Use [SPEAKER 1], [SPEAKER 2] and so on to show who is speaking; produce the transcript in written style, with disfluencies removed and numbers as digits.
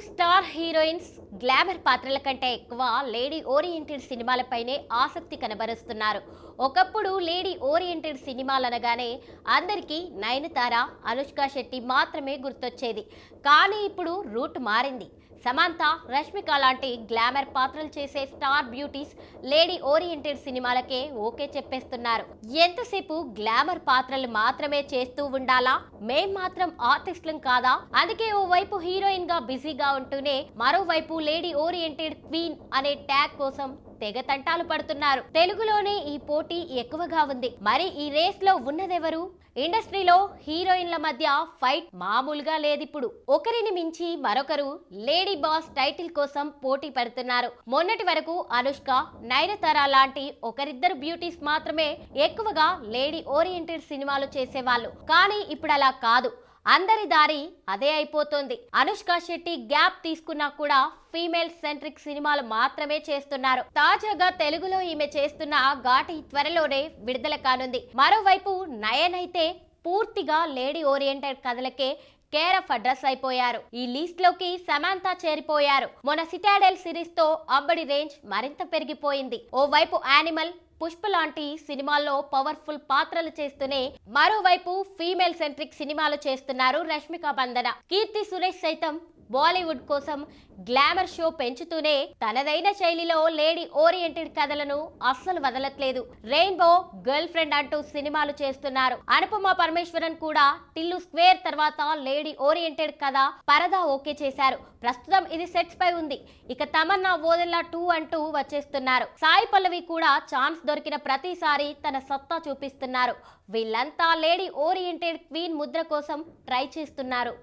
[SPEAKER 1] Star heroines glamour పాత్రల కంటే ఎక్కువ లేడీ ఓరియంటెడ్ సినిమాలపైనే ఆసక్తి కనబరుస్తున్నారు. ఒకప్పుడు లేడీ ఓరియంటెడ్ సినిమాలనగానే అందరికీ నయనతార, అనుష్క శెట్టి మాత్రమే గుర్తొచ్చేది. కానీ ఇప్పుడు రూట్ మారింది. సమంత, రష్మిక లాంటి గ్లామర్ పాత్రలు చేసే స్టార్ బ్యూటీస్ లేడీ ఓరియంటెడ్ సినిమాలకే ఓకే చెప్పేస్తున్నారు. ఎంతసేపు గ్లామర్ పాత్రలు మాత్రమే చేస్తూ ఉండాలా, మేం మాత్రం ఆర్టిస్టులం కాదా? అందుకే ఓవైపు హీరోయిన్ గా బిజీగా ఉంటూనే మరోవైపు లేడీ ఓరియంటెడ్ క్వీన్ అనే ట్యాగ్ కోసం తెగ తంటాలు పడుతున్నారు. తెలుగులోనే ఈ పోటీ ఎక్కువగా ఉంది. మరి ఈ రేస్ లో ఉన్నదెవరు? ఇండస్ట్రీలో హీరోయిన్ల మధ్య ఫైట్ మామూలుగా లేదిప్పుడు. ఒకరిని మించి మరొకరు లేడీ బాస్ టైటిల్ కోసం పోటీ పడుతున్నారు. మొన్నటి వరకు అనుష్క, నయనతార లాంటి ఒకరిద్దరు బ్యూటీస్ మాత్రమే ఎక్కువగా లేడీ ఓరియంటెడ్ సినిమాలు చేసేవాళ్ళు. కానీ ఇప్పుడు అలా కాదు. అందరి దారి అదే అయిపోతుంది. అనుష్క శెట్టి గ్యాప్ తీసుకున్నా కూడా ఫీమేల్ సెంట్రిక్ సినిమాలు మాత్రమే చేస్తున్నారు. తాజాగా తెలుగులో ఈమె చేస్తున్న ఘాటి త్వరలోనే విడుదల కానుంది. మరోవైపు నయన్ అయితే పూర్తిగా లేడీ ఓరియంటెడ్ కథలకే కేర్ ఆఫ్ అడ్రస్ అయిపోయారు. ఈ లిస్ట్ లోకి సమంత చేరిపోయారు. మొన్న సిటాడెల్ సిరీస్ తో అబ్బడి రేంజ్ మరింత పెరిగిపోయింది. ఓవైపు యానిమల్, పుష్ప లాంటి సినిమాల్లో పవర్ఫుల్ పాత్రలు చేస్తూనే మరోవైపు ఫీమేల్ సెంట్రిక్ సినిమాలు చేస్తున్నారు రష్మిక మందన. కీర్తి సురేష్ సైతం బాలీవుడ్ కోసం గ్లామర్ షో పెంచుతూనే తనదైన శైలిలో లేడీ ఓరియంటెడ్ కథలను అస్సలు వదలట్లేదు. రెయిన్బో, గర్ల్ ఫ్రెండ్ అంటూ సినిమాలు చేస్తున్నారు. అనుపమ పరమేశ్వరన్ కూడా టిల్లు స్క్వేర్ తర్వాత లేడీ ఓరియంటెడ్ కథ పరదా ఓకే చేశారు. ప్రస్తుతం ఇది సెట్స్ పై ఉంది. ఇక తమన్నా ఓదెల్లా 2 అంటూ వచ్చేస్తున్నారు. సాయి పల్లవి కూడా ఛాన్స్ దొరికిన ప్రతిసారి తన సత్తా చూపిస్తున్నారు. వీళ్ళంతా లేడీ ఓరియంటెడ్ క్వీన్ ముద్ర కోసం ట్రై చేస్తున్నారు.